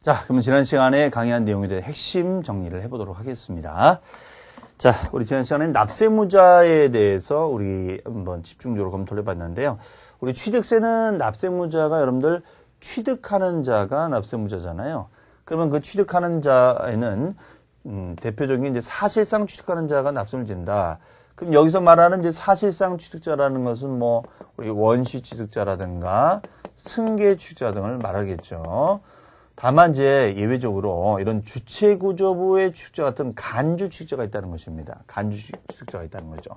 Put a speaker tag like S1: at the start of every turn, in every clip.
S1: 자, 그러면 지난 시간에 강의한 내용에 대해 핵심 정리를 해보도록 하겠습니다. 자, 우리 지난 시간에 납세무자에 대해서 우리 한번 집중적으로 검토를 해봤는데요. 우리 취득세는 납세무자가 여러분들 취득하는 자가 납세무자잖아요. 그러면 그 취득하는 자에는 대표적인 이제 사실상 취득하는 자가 납세를 진다. 그럼 여기서 말하는 이제 사실상 취득자라는 것은 뭐 우리 원시 취득자라든가 승계 취득자 등을 말하겠죠. 다만 이제 예외적으로 이런 주체구조부의 취득자 같은 간주 취득자가 있다는 것입니다. 간주 취득자가 있다는 거죠.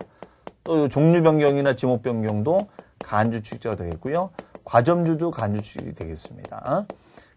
S1: 또 종류 변경이나 지목 변경도 간주 취득자가 되겠고요. 과점주도 간주 취득이 되겠습니다.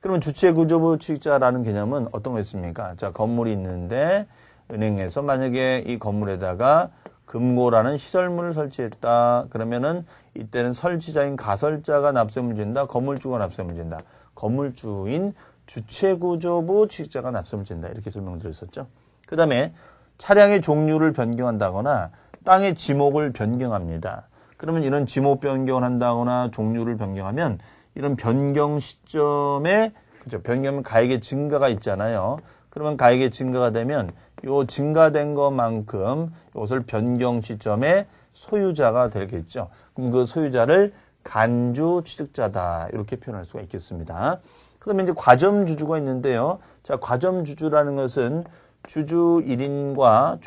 S1: 그러면 주체구조부 취득자라는 개념은 어떤 거였습니까? 자, 건물이 있는데 은행에서 만약에 이 건물에다가 금고라는 시설물을 설치했다. 그러면은 이때는 설치자인 가설자가 납세물 진다. 건물주가 납세물 진다. 건물주인 주체구조부 취득자가 납세물 진다. 이렇게 설명드렸었죠. 그 다음에 차량의 종류를 변경한다거나 땅의 지목을 변경합니다. 그러면 이런 지목 변경을 한다거나 종류를 변경하면 이런 변경 시점에 그죠? 변경하면 가액의 증가가 있잖아요. 그러면 가액의 증가가 되면 요 증가된 것만큼 이것을 변경 시점에 소유자가 되겠죠. 그럼 그 소유자를 간주 취득자다. 이렇게 표현할 수가 있겠습니다. 그다음에 이제 과점주주가 있는데요. 자, 과점주주라는 것은 주주 1인과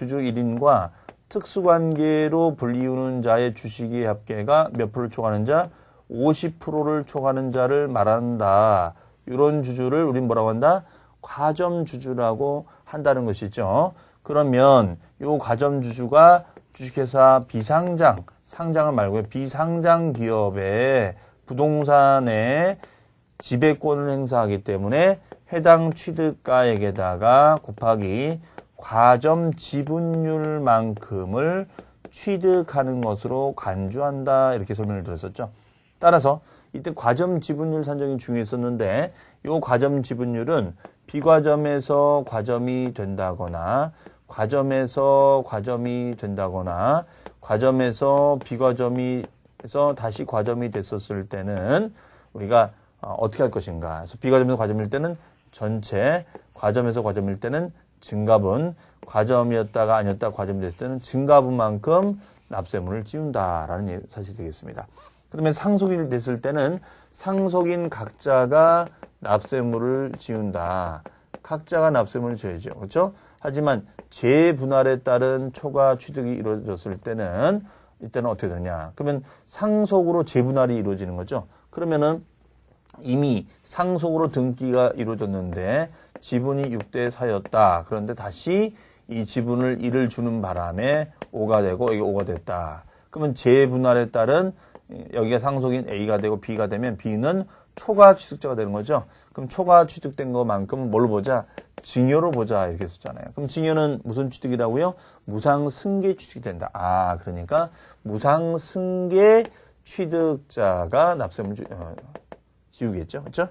S1: 특수관계로 불리우는 자의 주식의 합계가 몇 프로를 초과하는 자? 50%를 초과하는 자를 말한다. 이런 주주를 우린 뭐라고 한다? 과점주주라고 한다는 것이죠. 그러면 이 과점주주가 주식회사 비상장, 상장을 말고 비상장 기업의 부동산에 지배권을 행사하기 때문에 해당 취득가액에다가 곱하기 과점 지분율만큼을 취득하는 것으로 간주한다. 이렇게 설명을 드렸었죠. 따라서 이때 과점 지분율 산정이 중요했었는데 이 과점 지분율은 비과점에서 과점이 된다거나 과점에서 과점이 된다거나 과점에서 비과점에서 다시 과점이 됐었을 때는 우리가 어떻게 할 것인가. 그래서 비과점에서 과점일 때는 전체, 과점에서 과점일 때는 증가분, 과점이었다가 아니었다가 과점이 됐을 때는 증가분만큼 납세물을 지운다라는 사실이 되겠습니다. 그러면 상속이 됐을 때는 상속인 각자가 납세물을 지운다. 각자가 납세물을 지어야죠. 그렇죠? 하지만 재분할에 따른 초과 취득이 이루어졌을 때는 이때는 어떻게 되느냐. 그러면 상속으로 재분할이 이루어지는 거죠. 그러면은 이미 상속으로 등기가 이루어졌는데 지분이 6대 4였다. 그런데 다시 이 지분을 1을 주는 바람에 5가 되고 이게 5가 됐다. 그러면 재분할에 따른 여기가 상속인 A가 되고 B가 되면 B는 초과 취득자가 되는 거죠. 그럼 초과 취득된 것만큼 뭘로 보자? 증여로 보자. 이렇게 썼잖아요. 그럼 증여는 무슨 취득이라고요? 무상승계 취득이 된다. 아, 그러니까 무상승계 취득자가 납세물 지우겠죠. 그렇죠?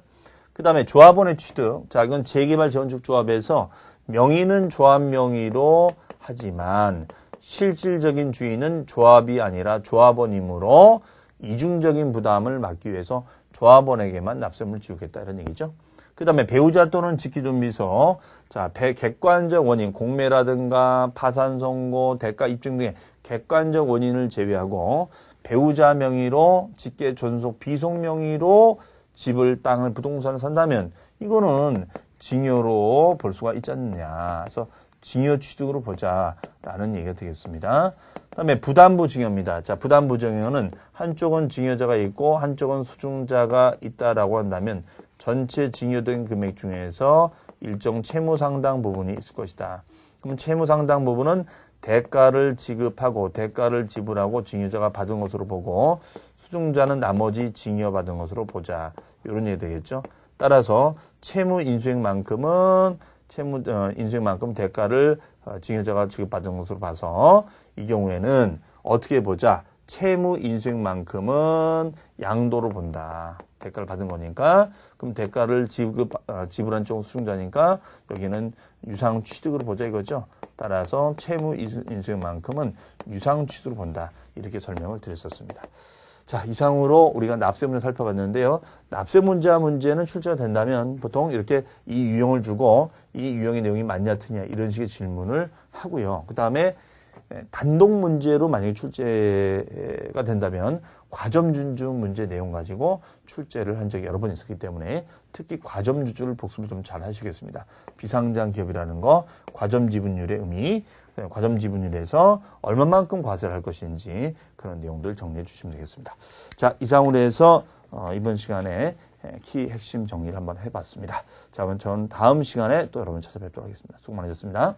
S1: 그 다음에 조합원의 취득. 자, 이건 재개발 재건축 조합에서 명의는 조합 명의로 하지만 실질적인 주인은 조합이 아니라 조합원이므로 이중적인 부담을 막기 위해서 조합원에게만 납세물을 지우겠다 이런 얘기죠. 그 다음에 배우자 또는 직기존비서. 자, 객관적 원인, 공매라든가 파산 선고, 대가 입증 등의 객관적 원인을 제외하고 배우자 명의로 직계 존속 비속 명의로 집을, 땅을, 부동산을 산다면 이거는 증여로 볼 수가 있지 않느냐. 그래서 증여 취득으로 보자라는 얘기가 되겠습니다. 그다음에 부담부 증여입니다. 자, 부담부 증여는 한쪽은 증여자가 있고 한쪽은 수증자가 있다라고 한다면 전체 증여된 금액 중에서 일정 채무 상당 부분이 있을 것이다. 그러면 채무 상당 부분은 대가를 지급하고 대가를 지불하고 증여자가 받은 것으로 보고 수증자는 나머지 증여받은 것으로 보자. 이런 얘기 되겠죠. 따라서 채무 인수액만큼 대가를 증여자가 지급받은 것으로 봐서 이 경우에는 어떻게 보자? 채무 인수액만큼은 양도로 본다. 대가를 받은 거니까. 그럼 대가를 지불한 쪽은 수증자니까 여기는 유상 취득으로 보자 이거죠. 따라서 채무 인수액만큼은 유상 취득으로 본다. 이렇게 설명을 드렸었습니다. 자, 이상으로 우리가 납세 문제 살펴봤는데요. 납세문자 문제는 출제가 된다면 보통 이렇게 이 유형을 주고 이 유형의 내용이 맞냐 틀냐 이런 식의 질문을 하고요. 그 다음에 단독 문제로 만약에 출제가 된다면 과점준주 문제 내용 가지고 출제를 한 적이 여러 번 있었기 때문에 특히 과점준주를 복습을 좀 잘 하시겠습니다. 비상장 기업이라는 거, 과점지분율의 의미, 과점지분율에서 얼마만큼 과세를 할 것인지 그런 내용들 정리해 주시면 되겠습니다. 자, 이상으로 해서 이번 시간에 키 핵심 정리를 한번 해봤습니다. 자, 그럼 전 다음 시간에 또 여러분 찾아뵙도록 하겠습니다. 수고 많으셨습니다.